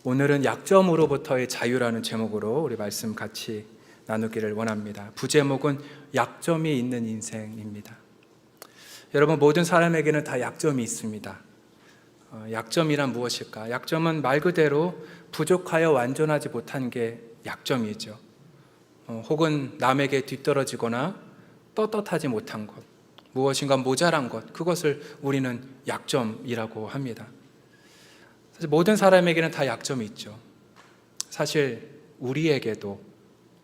오늘은 약점으로부터의 자유라는 제목으로 우리 말씀 같이 나누기를 원합니다. 부제목은 약점이 있는 인생입니다. 여러분, 모든 사람에게는 다 약점이 있습니다. 약점이란 무엇일까? 약점은 말 그대로 부족하여 완전하지 못한 게 약점이죠. 혹은 남에게 뒤떨어지거나 떳떳하지 못한 것, 무엇인가 모자란 것, 그것을 우리는 약점이라고 합니다. 사실 모든 사람에게는 다 약점이 있죠. 사실 우리에게도,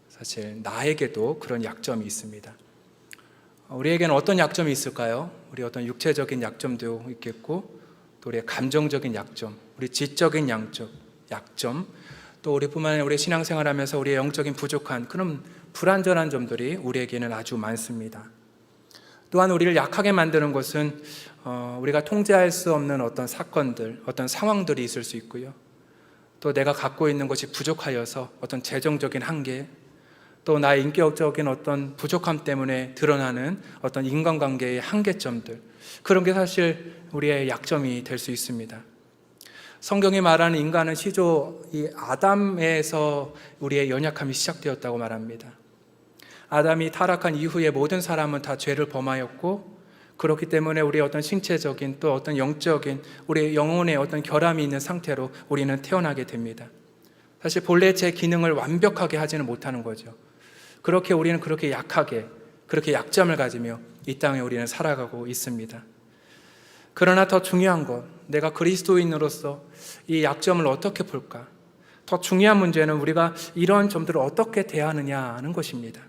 사실 나에게도 그런 약점이 있습니다. 우리에게는 어떤 약점이 있을까요? 우리 어떤 육체적인 약점도 있겠고, 또 우리의 감정적인 약점, 우리 지적인 약점, 또 우리뿐만 아니라 우리 신앙생활하면서 우리의 영적인 부족한 그런 불완전한 점들이 우리에게는 아주 많습니다. 또한 우리를 약하게 만드는 것은 우리가 통제할 수 없는 어떤 사건들, 어떤 상황들이 있을 수 있고요. 또 내가 갖고 있는 것이 부족하여서 어떤 재정적인 한계, 또 나의 인격적인 어떤 부족함 때문에 드러나는 어떤 인간관계의 한계점들, 그런 게 사실 우리의 약점이 될 수 있습니다. 성경이 말하는 인간은 시조 이 아담에서 우리의 연약함이 시작되었다고 말합니다. 아담이 타락한 이후에 모든 사람은 다 죄를 범하였고, 그렇기 때문에 우리의 어떤 신체적인 또 어떤 영적인 우리의 영혼의 어떤 결함이 있는 상태로 우리는 태어나게 됩니다. 사실 본래 제 기능을 완벽하게 하지는 못하는 거죠. 그렇게 우리는 그렇게 약하게, 그렇게 약점을 가지며 이 땅에 우리는 살아가고 있습니다. 그러나 더 중요한 것, 내가 그리스도인으로서 이 약점을 어떻게 풀까? 더 중요한 문제는 우리가 이런 점들을 어떻게 대하느냐 하는 것입니다.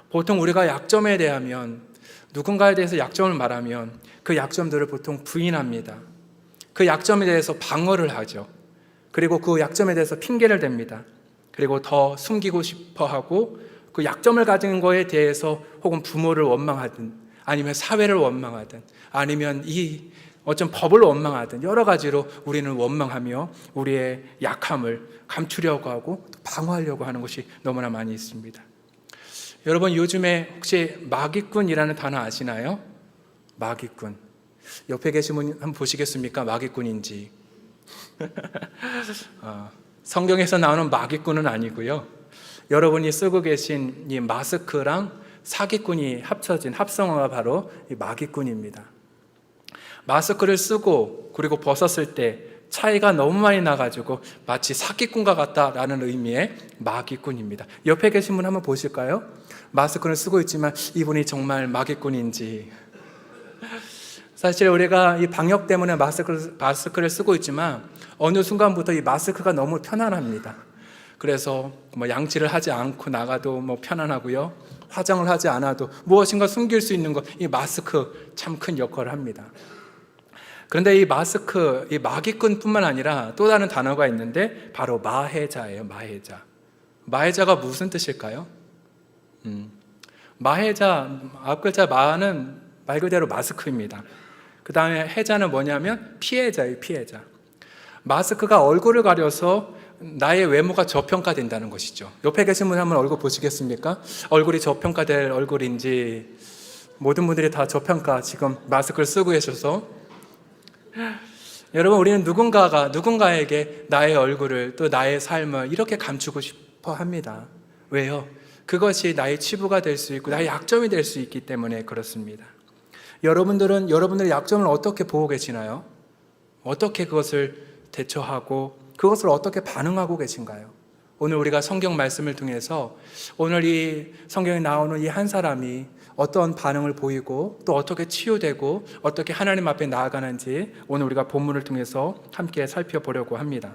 보통 우리가 약점에 대하면, 누군가에 대해서 약점을 말하면 그 약점들을 보통 부인합니다. 그 약점에 대해서 방어를 하죠. 그리고 그 약점에 대해서 핑계를 댑니다. 그리고 더 숨기고 싶어 하고, 그 약점을 가진 거에 대해서 혹은 부모를 원망하든, 아니면 사회를 원망하든, 아니면 이 어떤 법을 원망하든, 여러 가지로 우리는 원망하며 우리의 약함을 감추려고 하고 방어하려고 하는 것이 너무나 많이 있습니다. 여러분, 요즘에 혹시 마귀꾼이라는 단어 아시나요? 마귀꾼. 옆에 계신 분 한번 보시겠습니까? 마귀꾼인지. 성경에서 나오는 마귀꾼은 아니고요. 여러분이 쓰고 계신 이 마스크랑 사기꾼이 합쳐진 합성어가 바로 이 마귀꾼입니다. 마스크를 쓰고 그리고 벗었을 때 차이가 너무 많이 나가지고 마치 사기꾼과 같다라는 의미의 마귀꾼입니다. 옆에 계신 분 한번 보실까요? 마스크를 쓰고 있지만 이분이 정말 마귀꾼인지. 사실 우리가 이 방역 때문에 마스크를 쓰고 있지만 어느 순간부터 이 마스크가 너무 편안합니다. 그래서 양치를 하지 않고 나가도 편안하고요. 화장을 하지 않아도 무엇인가 숨길 수 있는 것, 이 마스크 참 큰 역할을 합니다. 그런데 이 마스크, 이 마귀꾼뿐만 아니라 또 다른 단어가 있는데 바로 마해자예요. 마해자가 무슨 뜻일까요? 마해자, 앞글자 마는 말 그대로 마스크입니다. 그 다음에 해자는 뭐냐면 피해자예요. 피해자. 마스크가 얼굴을 가려서 나의 외모가 저평가된다는 것이죠. 옆에 계신 분 한번 얼굴 보시겠습니까? 얼굴이 저평가될 얼굴인지. 모든 분들이 다 저평가 지금 마스크를 쓰고 계셔서, 여러분, 우리는 누군가에게 나의 얼굴을, 또 나의 삶을 이렇게 감추고 싶어 합니다. 왜요? 그것이 나의 치부가 될 수 있고 나의 약점이 될 수 있기 때문에 그렇습니다. 여러분들은 여러분들의 약점을 어떻게 보고 계시나요? 어떻게 그것을 대처하고 그것을 어떻게 반응하고 계신가요? 오늘 우리가 성경 말씀을 통해서 오늘 이 성경에 나오는 이 한 사람이 어떤 반응을 보이고 또 어떻게 치유되고 어떻게 하나님 앞에 나아가는지 오늘 우리가 본문을 통해서 함께 살펴보려고 합니다.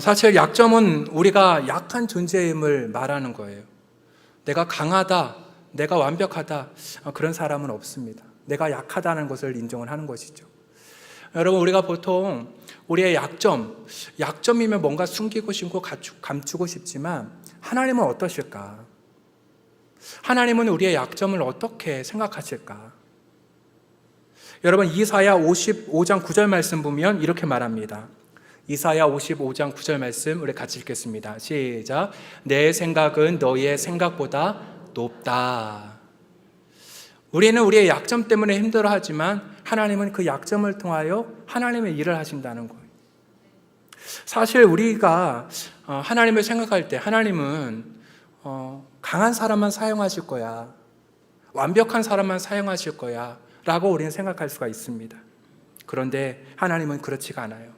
사실 약점은 우리가 약한 존재임을 말하는 거예요. 내가 강하다, 내가 완벽하다, 그런 사람은 없습니다. 내가 약하다는 것을 인정을 하는 것이죠. 여러분, 우리가 보통 우리의 약점이면 뭔가 숨기고 싶고 감추고 싶지만 하나님은 어떠실까? 하나님은 우리의 약점을 어떻게 생각하실까? 여러분, 이사야 55장 9절 말씀 보면 이렇게 말합니다. 이사야 55장 9절 말씀 우리 같이 읽겠습니다. 시작. 내 생각은 너희의 생각보다 높다. 우리는 우리의 약점 때문에 힘들어하지만 하나님은 그 약점을 통하여 하나님의 일을 하신다는 거예요. 사실 우리가 하나님을 생각할 때 하나님은 강한 사람만 사용하실 거야, 완벽한 사람만 사용하실 거야 라고 우리는 생각할 수가 있습니다. 그런데 하나님은 그렇지가 않아요.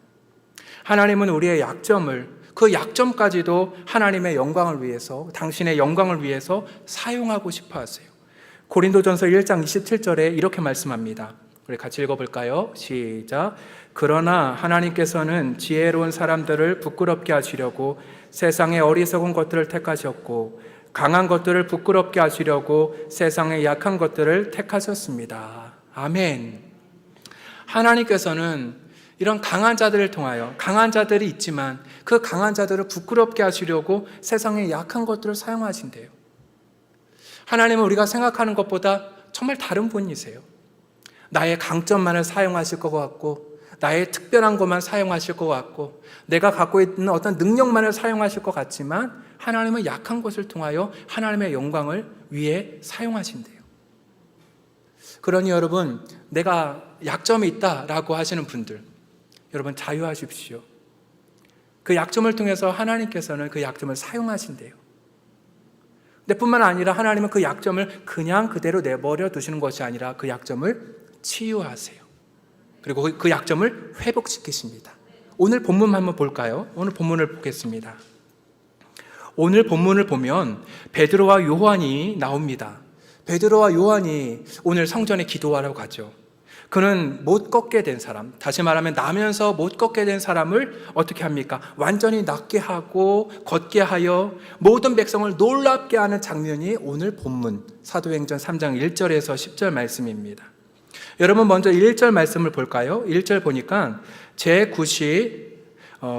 하나님은 우리의 약점을, 그 약점까지도 하나님의 영광을 위해서, 당신의 영광을 위해서 사용하고 싶어 하세요. 고린도전서 1장 27절에 이렇게 말씀합니다. 우리 같이 읽어볼까요? 시작. 그러나 하나님께서는 지혜로운 사람들을 부끄럽게 하시려고 세상의 어리석은 것들을 택하셨고 강한 것들을 부끄럽게 하시려고 세상의 약한 것들을 택하셨습니다. 아멘. 하나님께서는 이런 강한 자들을 통하여, 강한 자들이 있지만 그 강한 자들을 부끄럽게 하시려고 세상의 약한 것들을 사용하신대요. 하나님은 우리가 생각하는 것보다 정말 다른 분이세요. 나의 강점만을 사용하실 것 같고, 나의 특별한 것만 사용하실 것 같고, 내가 갖고 있는 어떤 능력만을 사용하실 것 같지만 하나님은 약한 것을 통하여 하나님의 영광을 위해 사용하신대요. 그러니 여러분, 내가 약점이 있다라고 하시는 분들, 여러분 자유하십시오. 그 약점을 통해서 하나님께서는 그 약점을 사용하신대요. 근데 뿐만 아니라 하나님은 그 약점을 그냥 그대로 내버려 두시는 것이 아니라 그 약점을 치유하세요. 그리고 그 약점을 회복시키십니다. 오늘 본문 한번 볼까요? 오늘 본문을 보겠습니다. 오늘 본문을 보면 베드로와 요한이 나옵니다. 베드로와 요한이 오늘 성전에 기도하러 가죠. 그는 못 걷게 된 사람, 다시 말하면 나면서 못 걷게 된 사람을 어떻게 합니까? 완전히 낫게 하고 걷게 하여 모든 백성을 놀랍게 하는 장면이 오늘 본문 사도행전 3장 1절에서 10절 말씀입니다. 여러분 먼저 1절 말씀을 볼까요? 1절 보니까 제9시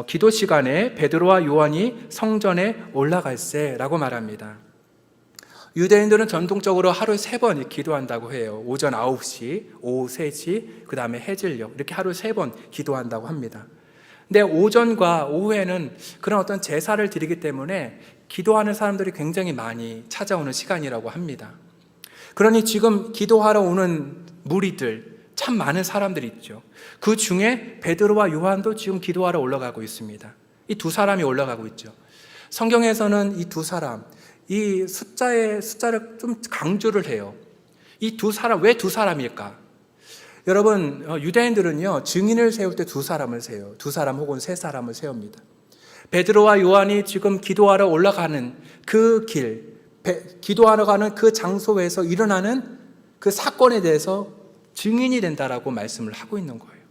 기도 시간에 베드로와 요한이 성전에 올라갈세라고 말합니다. 유대인들은 전통적으로 하루에 3번 기도한다고 해요. 오전 9시, 오후 3시, 그 다음에 해질녘 이렇게 하루에 3번 기도한다고 합니다. 근데 오전과 오후에는 그런 어떤 제사를 드리기 때문에 기도하는 사람들이 굉장히 많이 찾아오는 시간이라고 합니다. 그러니 지금 기도하러 오는 무리들, 참 많은 사람들이 있죠. 그 중에 베드로와 요한도 지금 기도하러 올라가고 있습니다. 이 두 사람이 올라가고 있죠. 성경에서는 이 두 사람, 이 숫자를 좀 강조를 해요. 이 두 사람, 왜 두 사람일까? 여러분, 유대인들은요, 증인을 세울 때 두 사람을 세워요. 두 사람 혹은 세 사람을 세웁니다. 베드로와 요한이 지금 기도하러 올라가는 그 길, 기도하러 가는 그 장소에서 일어나는 그 사건에 대해서 증인이 된다라고 말씀을 하고 있는 거예요.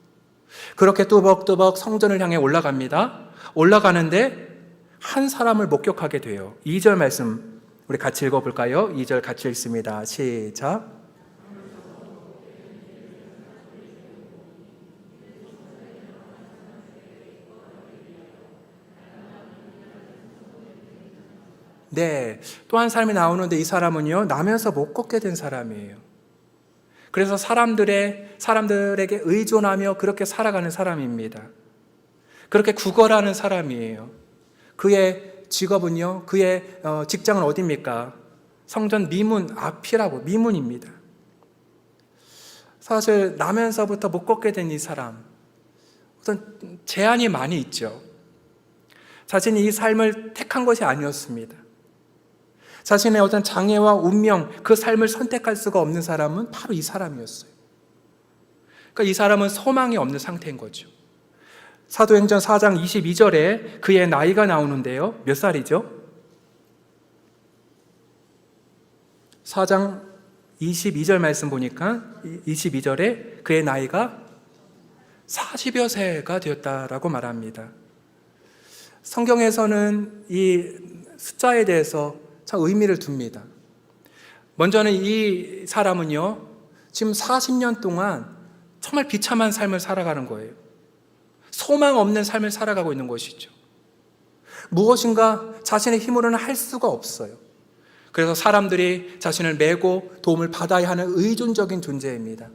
그렇게 뚜벅뚜벅 성전을 향해 올라갑니다. 올라가는데 한 사람을 목격하게 돼요. 2절 말씀 우리 같이 읽어볼까요? 2절 같이 읽습니다. 시작. 네, 또 한 사람이 나오는데 이 사람은요, 나면서 못 걷게 된 사람이에요. 그래서 사람들에게 의존하며 그렇게 살아가는 사람입니다. 그렇게 구걸하는 사람이에요. 그의 직업은요, 그의 직장은 어디입니까? 성전 미문 앞이라고, 미문입니다. 사실 나면서부터 못 걷게 된 이 사람, 어떤 제한이 많이 있죠. 자신이 이 삶을 택한 것이 아니었습니다. 자신의 어떤 장애와 운명, 그 삶을 선택할 수가 없는 사람은 바로 이 사람이었어요. 그러니까 이 사람은 소망이 없는 상태인 거죠. 사도행전 4장 22절에 그의 나이가 나오는데요. 몇 살이죠? 4장 22절 말씀 보니까 22절에 그의 나이가 40여 세가 되었다라고 말합니다. 성경에서는 이 숫자에 대해서 참 의미를 둡니다. 먼저는 이 사람은요, 지금 40년 동안 정말 비참한 삶을 살아가는 거예요. 소망 없는 삶을 살아가고 있는 것이죠. 무엇인가 자신의 힘으로는 할 수가 없어요. 그래서 사람들이 자신을 메고 도움을 받아야 하는 의존적인 존재입니다.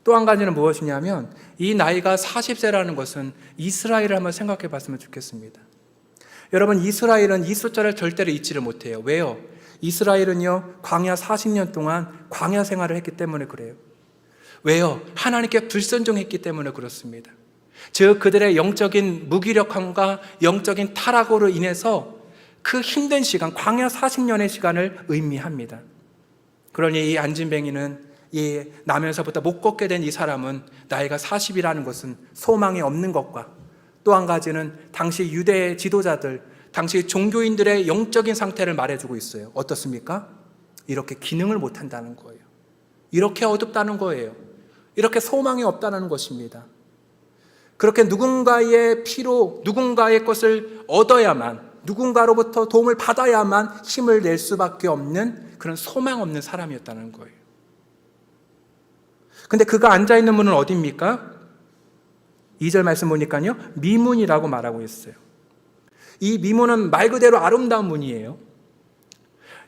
또 한 가지는 무엇이냐면 이 나이가 40세라는 것은 이스라엘을 한번 생각해 봤으면 좋겠습니다. 여러분, 이스라엘은 이 숫자를 절대로 잊지를 못해요. 왜요? 이스라엘은요, 광야 40년 동안 광야 생활을 했기 때문에 그래요. 왜요? 하나님께 불순종했기 때문에 그렇습니다. 즉 그들의 영적인 무기력함과 영적인 타락으로 인해서 그 힘든 시간, 광야 40년의 시간을 의미합니다. 그러니 이 안진뱅이는 이 나면서부터 못 걷게 된 이 사람은 나이가 40이라는 것은 소망이 없는 것과, 또 한 가지는 당시 유대 지도자들, 당시 종교인들의 영적인 상태를 말해주고 있어요. 어떻습니까? 이렇게 기능을 못한다는 거예요. 이렇게 어둡다는 거예요. 이렇게 소망이 없다는 것입니다. 그렇게 누군가의 피로 누군가의 것을 얻어야만, 누군가로부터 도움을 받아야만 힘을 낼 수밖에 없는 그런 소망 없는 사람이었다는 거예요. 근데 그가 앉아있는 문은 어디입니까? 2절 말씀 보니까요, 미문이라고 말하고 있어요. 이 미문은 말 그대로 아름다운 문이에요.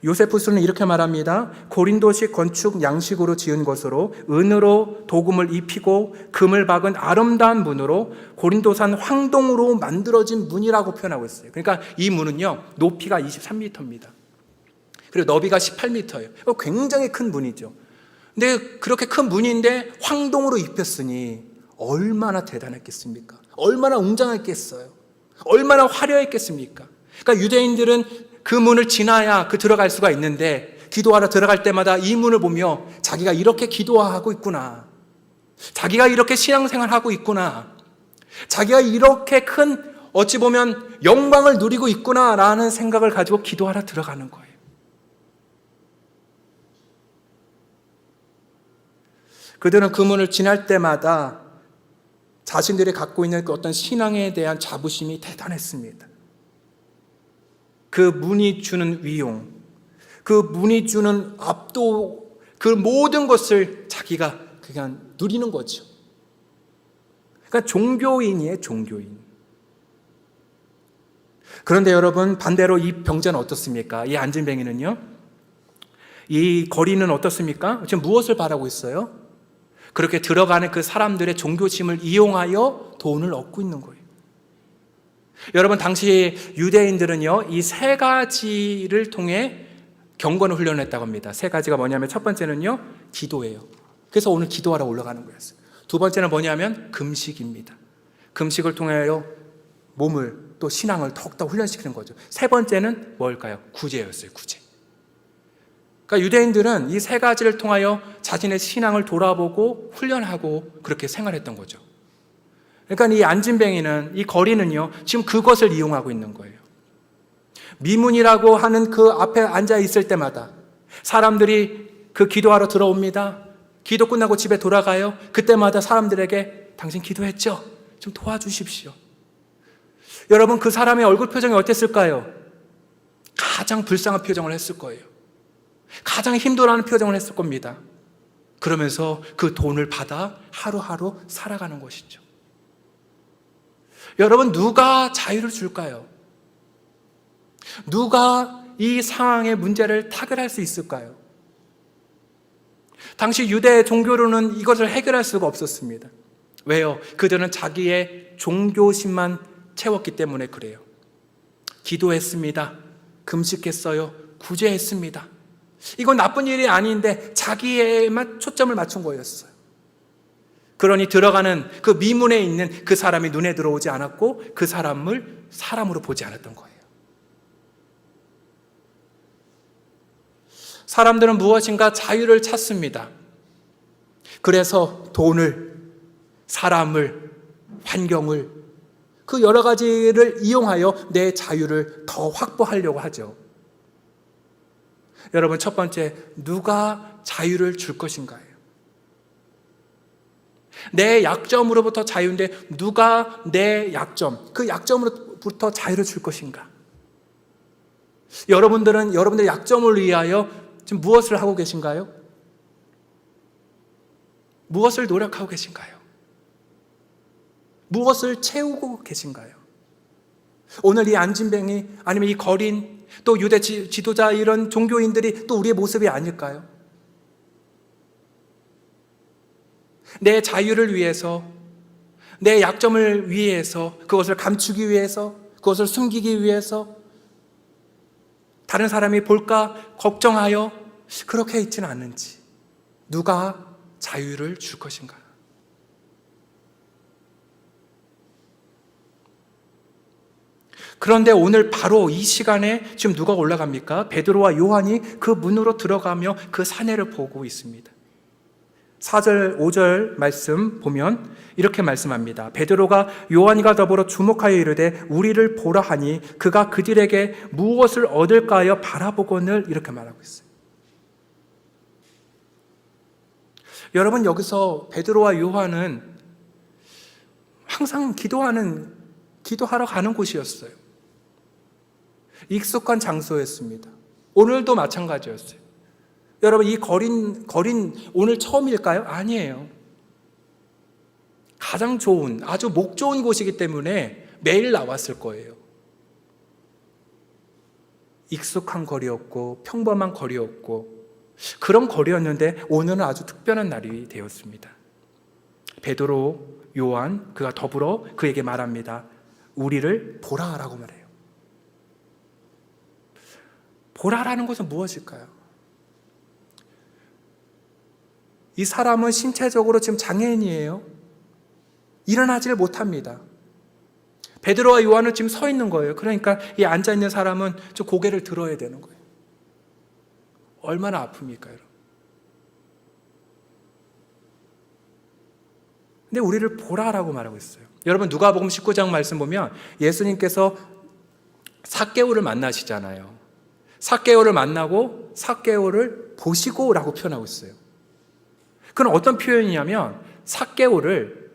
요세푸스는 이렇게 말합니다. 고린도식 건축 양식으로 지은 것으로 은으로 도금을 입히고 금을 박은 아름다운 문으로 고린도산 황동으로 만들어진 문이라고 표현하고 있어요. 그러니까 이 문은요, 높이가 23m입니다. 그리고 너비가 18m예요. 굉장히 큰 문이죠. 근데 그렇게 큰 문인데 황동으로 입혔으니 얼마나 대단했겠습니까? 얼마나 웅장했겠어요? 얼마나 화려했겠습니까? 그러니까 유대인들은 그 문을 지나야 들어갈 수가 있는데, 기도하러 들어갈 때마다 이 문을 보며 자기가 이렇게 기도하고 있구나, 자기가 이렇게 신앙생활하고 있구나, 자기가 이렇게 큰 어찌 보면 영광을 누리고 있구나라는 생각을 가지고 기도하러 들어가는 거예요. 그들은 그 문을 지날 때마다 자신들이 갖고 있는 그 어떤 신앙에 대한 자부심이 대단했습니다. 그 문이 주는 위용, 그 문이 주는 압도, 그 모든 것을 자기가 그냥 누리는 거죠. 그러니까 종교인이에요, 종교인. 그런데 여러분, 반대로 이 병자는 어떻습니까? 이 안진뱅이는요, 이 거리는 어떻습니까? 지금 무엇을 바라고 있어요? 그렇게 들어가는 그 사람들의 종교심을 이용하여 돈을 얻고 있는 거예요. 여러분, 당시 유대인들은요, 이 세 가지를 통해 경건을 훈련했다고 합니다. 세 가지가 뭐냐면, 첫 번째는요, 기도예요. 그래서 오늘 기도하러 올라가는 거였어요. 두 번째는 뭐냐면 금식입니다. 금식을 통하여 몸을, 또 신앙을 더욱더 훈련시키는 거죠. 세 번째는 뭘까요? 구제였어요, 구제. 그러니까 유대인들은 이 세 가지를 통하여 자신의 신앙을 돌아보고 훈련하고 그렇게 생활했던 거죠. 그러니까 이 안진뱅이는, 이 거리는요, 지금 그것을 이용하고 있는 거예요. 미문이라고 하는 그 앞에 앉아 있을 때마다 사람들이 그 기도하러 들어옵니다. 기도 끝나고 집에 돌아가요. 그때마다 사람들에게 당신 기도했죠? 좀 도와주십시오. 여러분, 그 사람의 얼굴 표정이 어땠을까요? 가장 불쌍한 표정을 했을 거예요. 가장 힘들어하는 표정을 했을 겁니다. 그러면서 그 돈을 받아 하루하루 살아가는 것이죠. 여러분, 누가 자유를 줄까요? 누가 이 상황의 문제를 타결할 수 있을까요? 당시 유대 종교로는 이것을 해결할 수가 없었습니다. 왜요? 그들은 자기의 종교심만 채웠기 때문에 그래요. 기도했습니다. 금식했어요. 구제했습니다. 이건 나쁜 일이 아닌데 자기에만 초점을 맞춘 거였어요. 그러니 들어가는 그 미문에 있는 그 사람이 눈에 들어오지 않았고, 그 사람을 사람으로 보지 않았던 거예요. 사람들은 무엇인가 자유를 찾습니다. 그래서 돈을, 사람을, 환경을, 그 여러 가지를 이용하여 내 자유를 더 확보하려고 하죠. 여러분, 첫 번째, 누가 자유를 줄 것인가요? 내 약점으로부터 자유인데 누가 내 약점, 그 약점으로부터 자유를 줄 것인가? 여러분들은 여러분들의 약점을 위하여 지금 무엇을 하고 계신가요? 무엇을 노력하고 계신가요? 무엇을 채우고 계신가요? 오늘 이 안진뱅이, 아니면 이 거린, 또 유대 지도자, 이런 종교인들이 또 우리의 모습이 아닐까요? 내 자유를 위해서, 내 약점을 위해서, 그것을 감추기 위해서, 그것을 숨기기 위해서, 다른 사람이 볼까 걱정하여 그렇게 있지는 않는지, 누가 자유를 줄 것인가? 그런데 오늘 바로 이 시간에 지금 누가 올라갑니까? 베드로와 요한이 그 문으로 들어가며 그 사내를 보고 있습니다. 4절, 5절 말씀 보면 이렇게 말씀합니다. 베드로가 요한과 더불어 주목하여 이르되 우리를 보라 하니 그가 그들에게 무엇을 얻을까 하여 바라보거늘, 이렇게 말하고 있어요. 여러분, 여기서 베드로와 요한은 항상 기도하러 가는 곳이었어요. 익숙한 장소였습니다. 오늘도 마찬가지였어요. 여러분, 이 거린 오늘 처음일까요? 아니에요. 가장 좋은, 아주 목 좋은 곳이기 때문에 매일 나왔을 거예요. 익숙한 거리였고 평범한 거리였고 그런 거리였는데 오늘은 아주 특별한 날이 되었습니다. 베드로, 요한, 그가 더불어 그에게 말합니다. 우리를 보라라고 말해요. 보라라는 것은 무엇일까요? 이 사람은 신체적으로 지금 장애인이에요. 일어나지를 못합니다. 베드로와 요한은 지금 서 있는 거예요. 그러니까 이 앉아 있는 사람은 좀 고개를 들어야 되는 거예요. 얼마나 아픕니까, 여러분? 근데 우리를 보라라고 말하고 있어요. 여러분, 누가복음 19장 말씀 보면 예수님께서 삭개오를 만나시잖아요. 삭개오를 만나고 삭개오를 보시고라고 표현하고 있어요. 그건 어떤 표현이냐면 삭개오를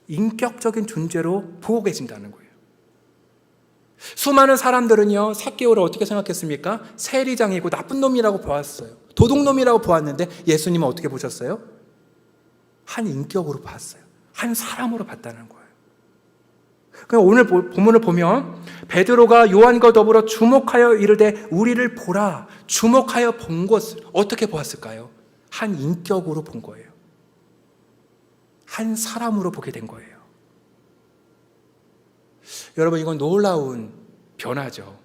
인격적인 존재로 보고 계신다는 거예요. 수많은 사람들은요, 삭개오를 어떻게 생각했습니까? 세리장이고 나쁜 놈이라고 보았어요. 도둑놈이라고 보았는데 예수님은 어떻게 보셨어요? 한 인격으로 봤어요. 한 사람으로 봤다는 거예요. 오늘 본문을 보면 베드로가 요한과 더불어 주목하여 이르되 우리를 보라. 주목하여 본 것을 어떻게 보았을까요? 한 인격으로 본 거예요. 한 사람으로 보게 된 거예요. 여러분, 이건 놀라운 변화죠.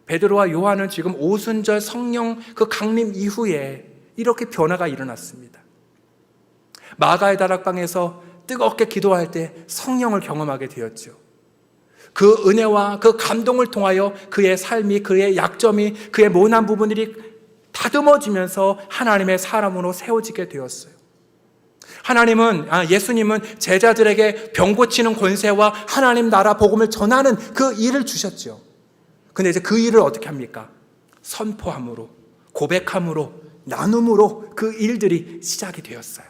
베드로와 요한은 지금 오순절 성령 그 강림 이후에 이렇게 변화가 일어났습니다. 마가의 다락방에서 뜨겁게 기도할 때 성령을 경험하게 되었죠. 그 은혜와 그 감동을 통하여 그의 삶이, 그의 약점이, 그의 모난 부분들이 다듬어지면서 하나님의 사람으로 세워지게 되었어요. 예수님은 제자들에게 병 고치는 권세와 하나님 나라 복음을 전하는 그 일을 주셨죠. 근데 이제 그 일을 어떻게 합니까? 선포함으로, 고백함으로, 나눔으로 그 일들이 시작이 되었어요.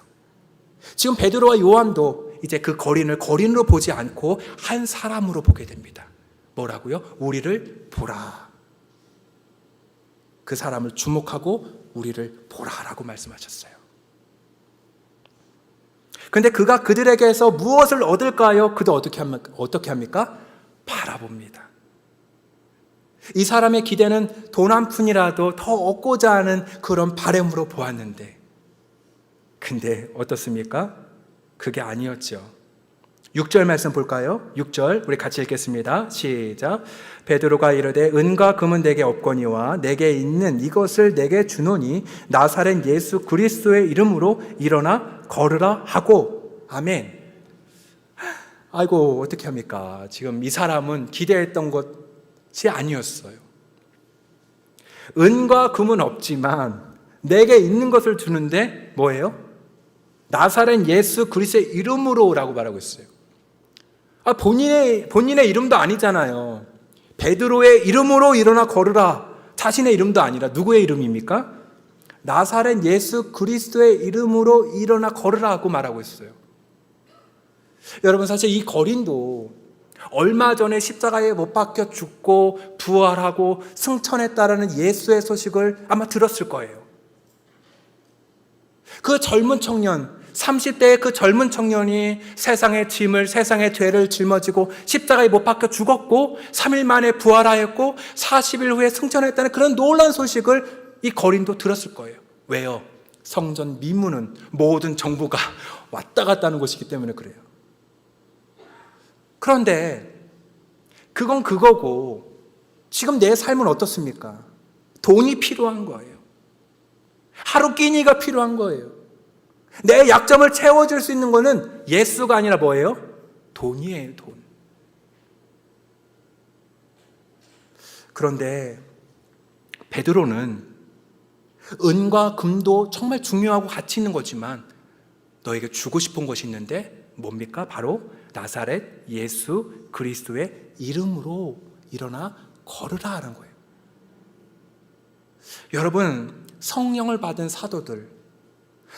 지금 베드로와 요한도 이제 그 거린으로 보지 않고 한 사람으로 보게 됩니다. 뭐라고요? 우리를 보라. 그 사람을 주목하고 우리를 보라라고 말씀하셨어요. 근데 그가 그들에게서 무엇을 얻을까요? 그도 어떻게 합니까? 바라봅니다. 이 사람의 기대는 돈 한 푼이라도 더 얻고자 하는 그런 바람으로 보았는데, 근데 어떻습니까? 그게 아니었죠. 6절 말씀 볼까요? 6절 우리 같이 읽겠습니다. 시작. 베드로가 이르되 은과 금은 내게 없거니와 내게 있는 이것을 내게 주노니 나사렛 예수 그리스도의 이름으로 일어나 걸으라 하고. 아멘. 아이고, 어떻게 합니까? 지금 이 사람은 기대했던 것이 아니었어요. 은과 금은 없지만 내게 있는 것을 주는데 뭐예요? 나사렛 예수 그리스도의 이름으로라고 말하고 있어요. 본인의 이름도 아니잖아요. 베드로의 이름으로 일어나 걸으라. 자신의 이름도 아니라 누구의 이름입니까? 나사렛 예수 그리스도의 이름으로 일어나 걸으라고 말하고 있어요. 여러분, 사실 이 거린도 얼마 전에 십자가에 못 박혀 죽고 부활하고 승천했다라는 예수의 소식을 아마 들었을 거예요. 그 젊은 청년, 30대의 그 젊은 청년이 세상의 짐을, 세상의 죄를 짊어지고 십자가에 못 박혀 죽었고 3일 만에 부활하였고 40일 후에 승천했다는 그런 놀라운 소식을 이 거린도 들었을 거예요. 왜요? 성전 미문은 모든 정부가 왔다 갔다 하는 곳이기 때문에 그래요. 그런데 그건 그거고 지금 내 삶은 어떻습니까? 돈이 필요한 거예요. 하루 끼니가 필요한 거예요. 내 약점을 채워줄 수 있는 거는 예수가 아니라 뭐예요? 돈이에요, 돈. 그런데 베드로는 은과 금도 정말 중요하고 가치 있는 거지만 너에게 주고 싶은 것이 있는데 뭡니까? 바로 나사렛 예수 그리스도의 이름으로 일어나 걸으라 하는 거예요. 여러분, 성령을 받은 사도들,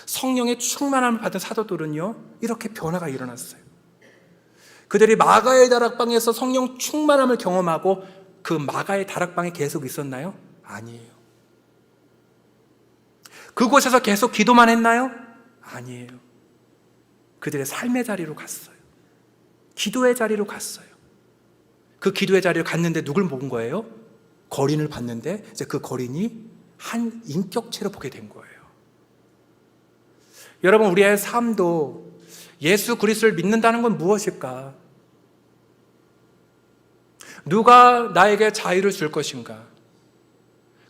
성령의 충만함을 받은 사도들은요, 이렇게 변화가 일어났어요. 그들이 마가의 다락방에서 성령 충만함을 경험하고 그 마가의 다락방에 계속 있었나요? 아니에요. 그곳에서 계속 기도만 했나요? 아니에요. 그들의 삶의 자리로 갔어요. 기도의 자리로 갔어요. 그 기도의 자리를 갔는데 누굴 본 거예요? 거린을 봤는데 이제 그 거린이 한 인격체로 보게 된 거예요. 여러분, 우리의 삶도 예수 그리스도를 믿는다는 건 무엇일까? 누가 나에게 자유를 줄 것인가?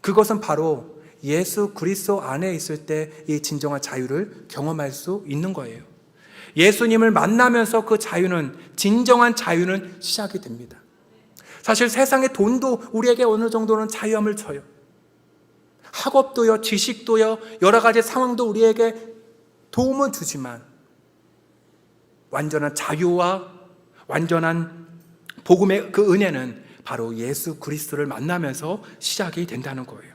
그것은 바로 예수 그리스도 안에 있을 때 이 진정한 자유를 경험할 수 있는 거예요. 예수님을 만나면서 그 자유는, 진정한 자유는 시작이 됩니다. 사실 세상의 돈도 우리에게 어느 정도는 자유함을 줘요. 학업도요, 지식도요, 여러 가지 상황도 우리에게 도움을 주지만 완전한 자유와 완전한 복음의 그 은혜는 바로 예수 그리스도를 만나면서 시작이 된다는 거예요.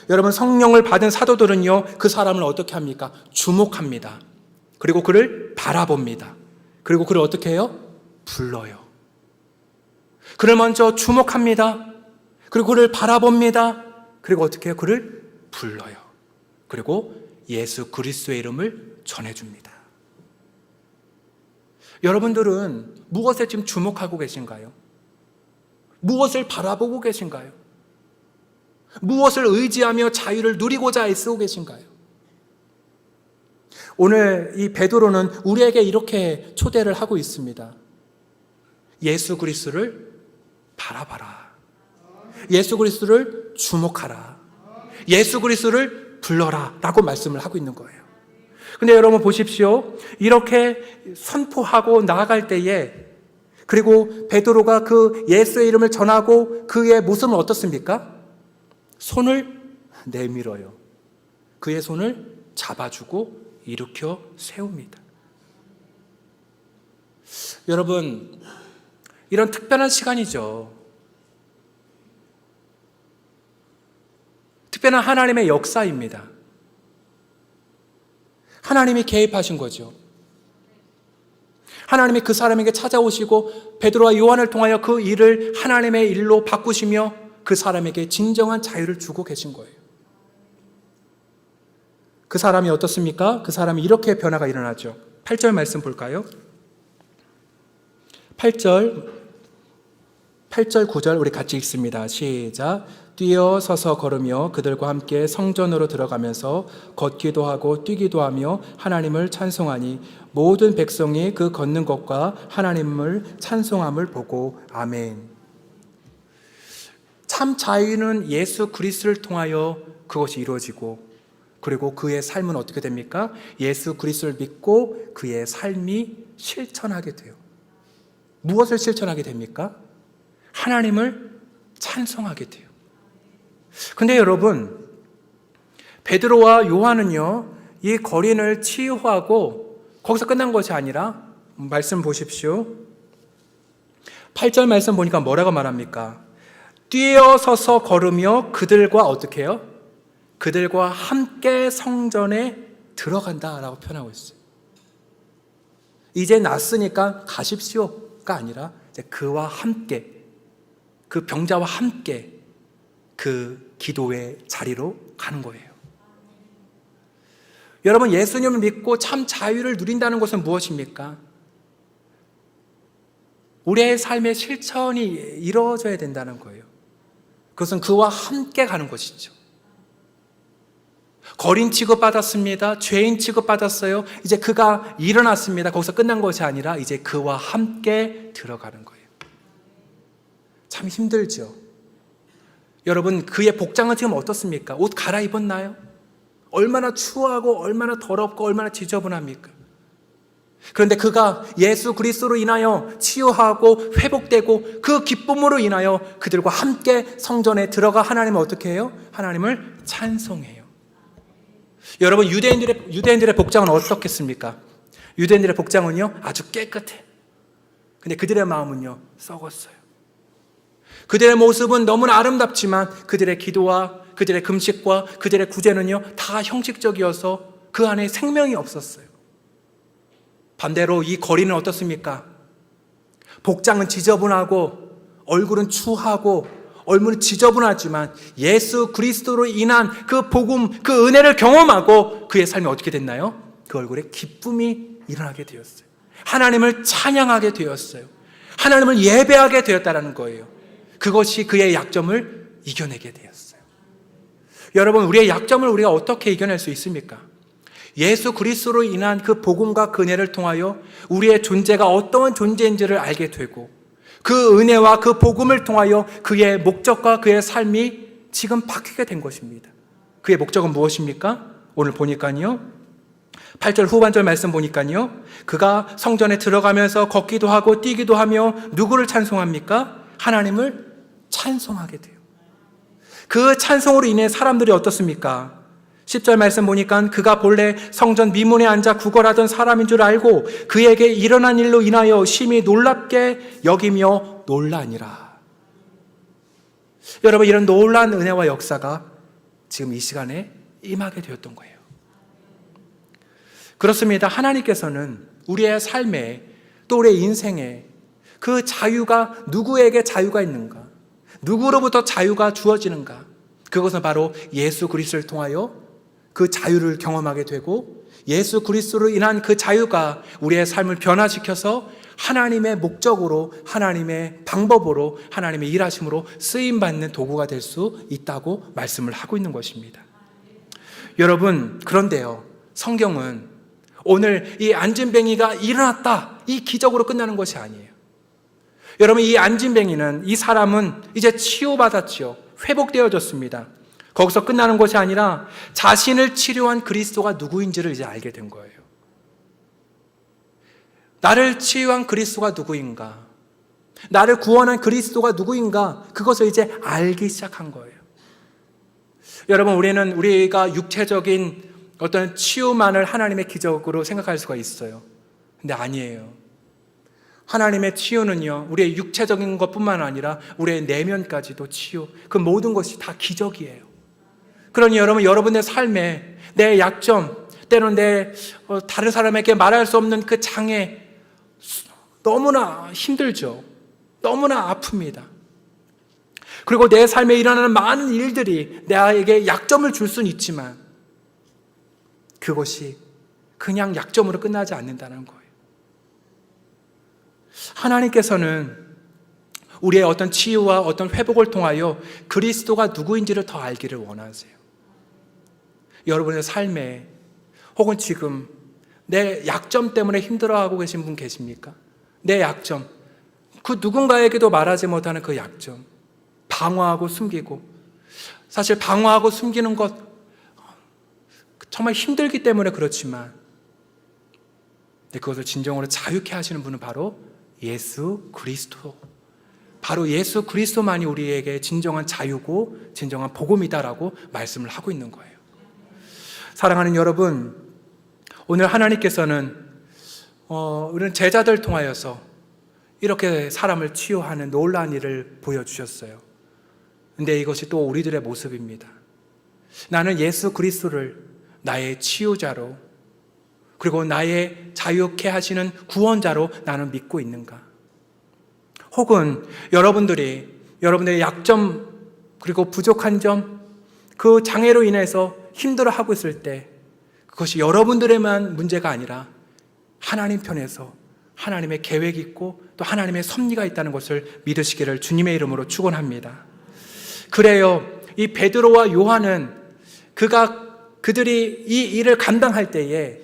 여러분, 성령을 받은 사도들은요, 그 사람을 어떻게 합니까? 주목합니다. 그리고 그를 바라봅니다. 그리고 그를 어떻게 해요? 불러요. 그를 먼저 주목합니다. 그리고 그를 바라봅니다. 그리고 어떻게 해요? 그를 불러요. 그리고 예수 그리스도의 이름을 전해줍니다. 여러분들은 무엇에 지금 주목하고 계신가요? 무엇을 바라보고 계신가요? 무엇을 의지하며 자유를 누리고자 애쓰고 계신가요? 오늘 이 베드로는 우리에게 이렇게 초대를 하고 있습니다. 예수 그리스도를 바라봐라. 예수 그리스도를 주목하라. 예수 그리스도를 불러라 라고 말씀을 하고 있는 거예요. 근데 여러분 보십시오. 이렇게 선포하고 나아갈 때에, 그리고 베드로가 그 예수의 이름을 전하고 그의 모습은 어떻습니까? 손을 내밀어요. 그의 손을 잡아주고 일으켜 세웁니다. 여러분, 이런 특별한 시간이죠. 특별한 하나님의 역사입니다. 하나님이 개입하신 거죠. 하나님이 그 사람에게 찾아오시고 베드로와 요한을 통하여 그 일을 하나님의 일로 바꾸시며 그 사람에게 진정한 자유를 주고 계신 거예요. 그 사람이 어떻습니까? 그 사람이 이렇게 변화가 일어나죠. 8절 말씀 볼까요? 8절, 9절 우리 같이 읽습니다. 시작. 뛰어 서서 걸으며 그들과 함께 성전으로 들어가면서 걷기도 하고 뛰기도 하며 하나님을 찬송하니 모든 백성이 그 걷는 것과 하나님을 찬송함을 보고 아멘. 참 자유는 예수 그리스도를 통하여 그것이 이루어지고, 그리고 그의 삶은 어떻게 됩니까? 예수 그리스도를 믿고 그의 삶이 실천하게 돼요. 무엇을 실천하게 됩니까? 하나님을 찬송하게 돼요. 근데 여러분, 베드로와 요한은요, 이 거린을 치유하고 거기서 끝난 것이 아니라, 말씀 보십시오. 8절 말씀 보니까 뭐라고 말합니까? 뛰어서서 걸으며 그들과 어떻게 해요? 그들과 함께 성전에 들어간다라고 표현하고 있어요. 이제 났으니까 가십시오가 아니라 이제 그와 함께, 그 병자와 함께 그 기도의 자리로 가는 거예요. 여러분, 예수님을 믿고 참 자유를 누린다는 것은 무엇입니까? 우리의 삶의 실천이 이루어져야 된다는 거예요. 그것은 그와 함께 가는 것이죠. 거린 취급받았습니다. 죄인 취급받았어요. 이제 그가 일어났습니다. 거기서 끝난 것이 아니라 이제 그와 함께 들어가는 거예요. 참 힘들죠. 여러분, 그의 복장은 지금 어떻습니까? 옷 갈아입었나요? 얼마나 추하고 얼마나 더럽고 얼마나 지저분합니까? 그런데 그가 예수 그리스도로 인하여 치유하고 회복되고 그 기쁨으로 인하여 그들과 함께 성전에 들어가 하나님을 어떻게 해요? 하나님을 찬송해요. 여러분, 유대인들의 복장은 어떻겠습니까? 유대인들의 복장은요, 아주 깨끗해. 근데 그들의 마음은요, 썩었어요. 그들의 모습은 너무나 아름답지만 그들의 기도와 그들의 금식과 그들의 구제는요, 다 형식적이어서 그 안에 생명이 없었어요. 반대로 이 거리는 어떻습니까? 복장은 지저분하고 얼굴은 추하고 얼굴은 지저분하지만 예수 그리스도로 인한 그 복음, 그 은혜를 경험하고 그의 삶이 어떻게 됐나요? 그 얼굴에 기쁨이 일어나게 되었어요. 하나님을 찬양하게 되었어요. 하나님을 예배하게 되었다는 거예요. 그것이 그의 약점을 이겨내게 되었어요. 여러분, 우리의 약점을 우리가 어떻게 이겨낼 수 있습니까? 예수 그리스도로 인한 그 복음과 그 은혜를 통하여 우리의 존재가 어떠한 존재인지를 알게 되고 그 은혜와 그 복음을 통하여 그의 목적과 그의 삶이 지금 바뀌게 된 것입니다. 그의 목적은 무엇입니까? 오늘 보니까요, 8절 후반절 말씀 보니까요, 그가 성전에 들어가면서 걷기도 하고 뛰기도 하며 누구를 찬송합니까? 하나님을 찬송하게 돼요. 그 찬송으로 인해 사람들이 어떻습니까? 10절 말씀 보니까 그가 본래 성전 미문에 앉아 구걸하던 사람인 줄 알고 그에게 일어난 일로 인하여 심히 놀랍게 여기며 놀라니라. 여러분, 이런 놀라운 은혜와 역사가 지금 이 시간에 임하게 되었던 거예요. 그렇습니다. 하나님께서는 우리의 삶에 또 우리의 인생에 그 자유가 누구에게 자유가 있는가? 누구로부터 자유가 주어지는가? 그것은 바로 예수 그리스도를 통하여 그 자유를 경험하게 되고 예수 그리스도로 인한 그 자유가 우리의 삶을 변화시켜서 하나님의 목적으로, 하나님의 방법으로, 하나님의 일하심으로 쓰임받는 도구가 될 수 있다고 말씀을 하고 있는 것입니다. 여러분, 그런데요, 성경은 오늘 이 안진뱅이가 일어났다, 이 기적으로 끝나는 것이 아니에요. 여러분, 이 안진뱅이는, 이 사람은 이제 치유받았지요. 회복되어졌습니다. 거기서 끝나는 것이 아니라 자신을 치료한 그리스도가 누구인지를 이제 알게 된 거예요. 나를 치유한 그리스도가 누구인가? 나를 구원한 그리스도가 누구인가? 그것을 이제 알기 시작한 거예요. 여러분, 우리가 육체적인 어떤 치유만을 하나님의 기적으로 생각할 수가 있어요. 근데 아니에요. 하나님의 치유는요, 우리의 육체적인 것뿐만 아니라 우리의 내면까지도 치유, 그 모든 것이 다 기적이에요. 그러니 여러분의 삶에 내 약점, 때로는 다른 사람에게 말할 수 없는 그 장애, 너무나 힘들죠. 너무나 아픕니다. 그리고 내 삶에 일어나는 많은 일들이 나에게 약점을 줄 수는 있지만 그것이 그냥 약점으로 끝나지 않는다는 거예요. 하나님께서는 우리의 어떤 치유와 어떤 회복을 통하여 그리스도가 누구인지를 더 알기를 원하세요. 여러분의 삶에 혹은 지금 내 약점 때문에 힘들어하고 계신 분 계십니까? 내 약점, 그 누군가에게도 말하지 못하는 그 약점, 방어하고 숨기고, 사실 방어하고 숨기는 것 정말 힘들기 때문에 그렇지만 그것을 진정으로 자유케 하시는 분은 바로 예수 그리스도, 바로 예수 그리스도만이 우리에게 진정한 자유고 진정한 복음이다라고 말씀을 하고 있는 거예요. 사랑하는 여러분, 오늘 하나님께서는 우리는 제자들 통하여서 이렇게 사람을 치유하는 놀라운 일을 보여주셨어요. 근데 이것이 또 우리들의 모습입니다. 나는 예수 그리스도를 나의 치유자로, 그리고 나의 자유케 하시는 구원자로 나는 믿고 있는가? 혹은 여러분들의 약점 그리고 부족한 점, 그 장애로 인해서 힘들어하고 있을 때 그것이 여러분들의만 문제가 아니라 하나님 편에서 하나님의 계획이 있고 또 하나님의 섭리가 있다는 것을 믿으시기를 주님의 이름으로 축원합니다. 그래요, 이 베드로와 요한은 그들이 이 일을 감당할 때에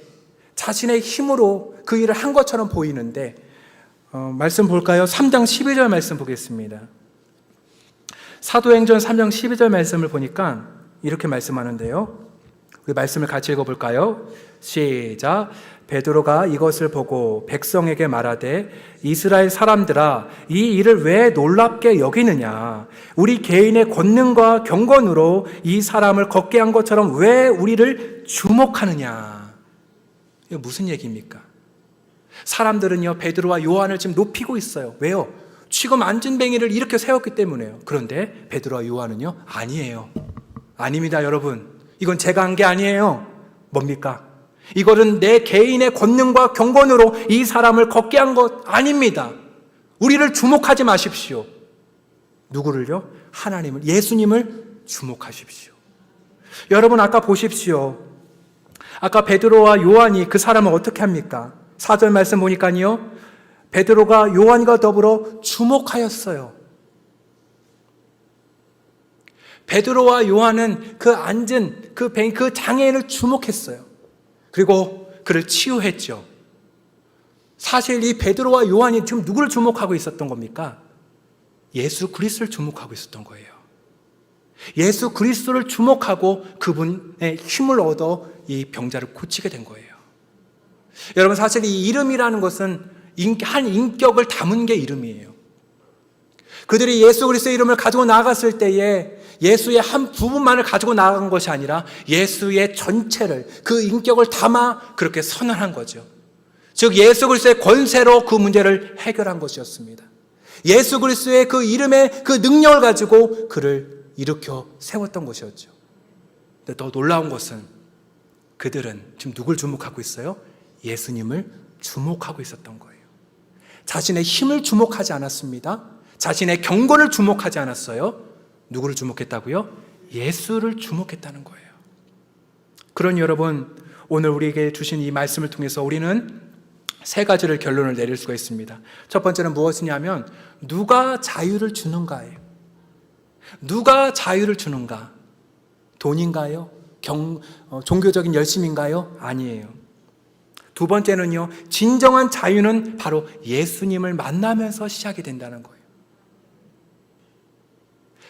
자신의 힘으로 그 일을 한 것처럼 보이는데, 말씀 볼까요? 3장 12절 말씀 보겠습니다. 사도행전 3장 12절 말씀을 보니까 이렇게 말씀하는데요, 우리 말씀을 같이 읽어볼까요? 시작. 베드로가 이것을 보고 백성에게 말하되 이스라엘 사람들아 이 일을 왜 놀랍게 여기느냐 우리 개인의 권능과 경건으로 이 사람을 걷게 한 것처럼 왜 우리를 주목하느냐. 이거 무슨 얘기입니까? 사람들은요 베드로와 요한을 지금 높이고 있어요. 왜요? 지금 안진뱅이를 이렇게 세웠기 때문에요. 그런데 베드로와 요한은요 아니에요. 아닙니다 여러분. 이건 제가 한 게 아니에요. 뭡니까? 이것은 내 개인의 권능과 경건으로 이 사람을 걷게 한 것 아닙니다. 우리를 주목하지 마십시오. 누구를요? 하나님을, 예수님을 주목하십시오. 여러분 아까 보십시오. 아까 베드로와 요한이 그 사람을 어떻게 합니까? 4절 말씀 보니까요 베드로가 요한과 더불어 주목하였어요. 베드로와 요한은 그 앉은 그 장애인을 주목했어요. 그리고 그를 치유했죠. 사실 이 베드로와 요한이 지금 누구를 주목하고 있었던 겁니까? 예수 그리스도를 주목하고 있었던 거예요. 예수 그리스도를 주목하고 그분의 힘을 얻어 이 병자를 고치게 된 거예요. 여러분 사실 이 이름이라는 것은 한 인격을 담은 게 이름이에요. 그들이 예수 그리스도의 이름을 가지고 나아갔을 때에 예수의 한 부분만을 가지고 나아간 것이 아니라 예수의 전체를 그 인격을 담아 그렇게 선언한 거죠. 즉 예수 그리스도의 권세로 그 문제를 해결한 것이었습니다. 예수 그리스도의 그 이름의 그 능력을 가지고 그를 일으켜 세웠던 것이었죠. 근데 더 놀라운 것은 그들은 지금 누굴 주목하고 있어요? 예수님을 주목하고 있었던 거예요. 자신의 힘을 주목하지 않았습니다. 자신의 경건을 주목하지 않았어요. 누구를 주목했다고요? 예수를 주목했다는 거예요. 그러니 여러분 오늘 우리에게 주신 이 말씀을 통해서 우리는 세 가지를 결론을 내릴 수가 있습니다. 첫 번째는 무엇이냐면 누가 자유를 주는가예요. 누가 자유를 주는가? 돈인가요? 종교적인 열심인가요? 아니에요. 두 번째는요 진정한 자유는 바로 예수님을 만나면서 시작이 된다는 거예요.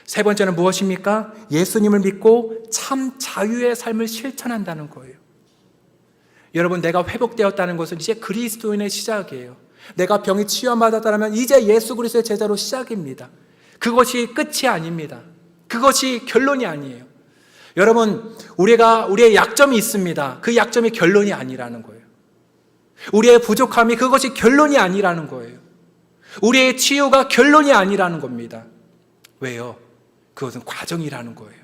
세 번째는 무엇입니까? 예수님을 믿고 참 자유의 삶을 실천한다는 거예요. 여러분 내가 회복되었다는 것은 이제 그리스도인의 시작이에요. 내가 병이 치유받았다면 이제 예수 그리스도의 제자로 시작입니다. 그것이 끝이 아닙니다. 그것이 결론이 아니에요. 여러분 우리의 약점이 있습니다. 그 약점이 결론이 아니라는 거예요. 우리의 부족함이 그것이 결론이 아니라는 거예요. 우리의 치유가 결론이 아니라는 겁니다. 왜요? 그것은 과정이라는 거예요.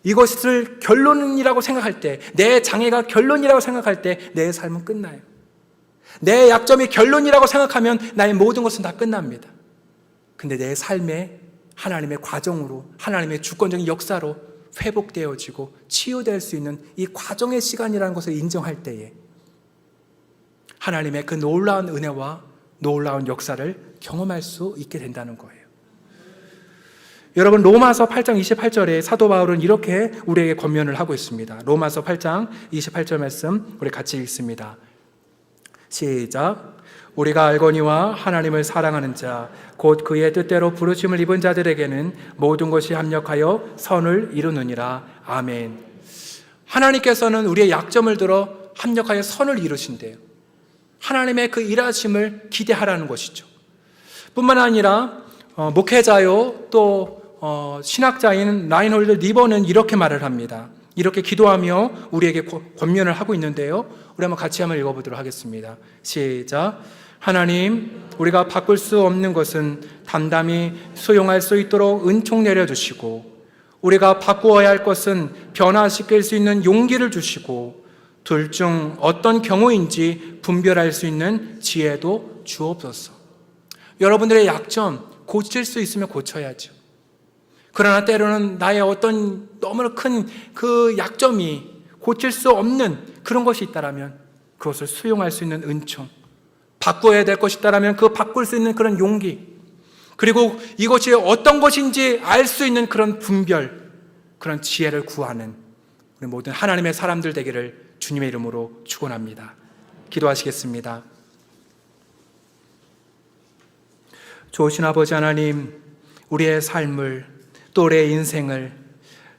이것을 결론이라고 생각할 때, 내 장애가 결론이라고 생각할 때 내 삶은 끝나요. 내 약점이 결론이라고 생각하면 나의 모든 것은 다 끝납니다. 근데 내 삶에 하나님의 과정으로, 하나님의 주권적인 역사로 회복되어지고 치유될 수 있는 이 과정의 시간이라는 것을 인정할 때에 하나님의 그 놀라운 은혜와 놀라운 역사를 경험할 수 있게 된다는 거예요. 여러분 로마서 8장 28절에 사도 바울은 이렇게 우리에게 권면을 하고 있습니다. 로마서 8장 28절 말씀 우리 같이 읽습니다. 시작. 우리가 알거니와 하나님을 사랑하는 자 곧 그의 뜻대로 부르심을 입은 자들에게는 모든 것이 합력하여 선을 이루느니라. 아멘. 하나님께서는 우리의 약점을 들어 합력하여 선을 이루신대요. 하나님의 그 일하심을 기대하라는 것이죠. 뿐만 아니라 목회자요 또 신학자인 라인홀드 리버는 이렇게 말을 합니다. 이렇게 기도하며 우리에게 권면을 하고 있는데요. 우리 한번 같이 한번 읽어보도록 하겠습니다. 시작. 하나님, 우리가 바꿀 수 없는 것은 담담히 수용할 수 있도록 은총 내려주시고, 우리가 바꾸어야 할 것은 변화시킬 수 있는 용기를 주시고, 둘 중 어떤 경우인지 분별할 수 있는 지혜도 주옵소서. 여러분들의 약점 고칠 수 있으면 고쳐야죠. 그러나 때로는 나의 어떤 너무나 큰 그 약점이 고칠 수 없는 그런 것이 있다면 그것을 수용할 수 있는 은총, 바꿔야 될 것이 있다면 그 바꿀 수 있는 그런 용기, 그리고 이것이 어떤 것인지 알 수 있는 그런 분별, 그런 지혜를 구하는 우리 모든 하나님의 사람들 되기를 주님의 이름으로 축원합니다. 기도하시겠습니다. 좋으신 아버지 하나님, 우리의 삶을 또 우리의 인생을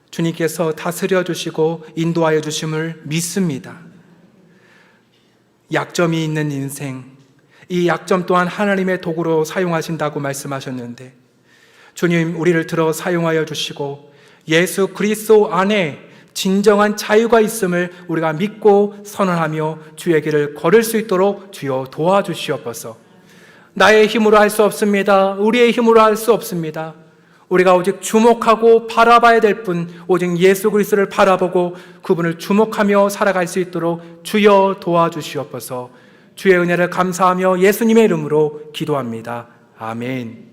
주님께서 다스려 주시고 인도하여 주심을 믿습니다. 약점이 있는 인생, 이 약점 또한 하나님의 도구로 사용하신다고 말씀하셨는데 주님 우리를 들어 사용하여 주시고 예수 그리스도 안에 진정한 자유가 있음을 우리가 믿고 선언하며 주의 길을 걸을 수 있도록 주여 도와주시옵소서. 나의 힘으로 할 수 없습니다. 우리의 힘으로 할 수 없습니다. 우리가 오직 주목하고 바라봐야 될 뿐 오직 예수 그리스도를 바라보고 그분을 주목하며 살아갈 수 있도록 주여 도와주시옵소서. 주의 은혜를 감사하며 예수님의 이름으로 기도합니다. 아멘.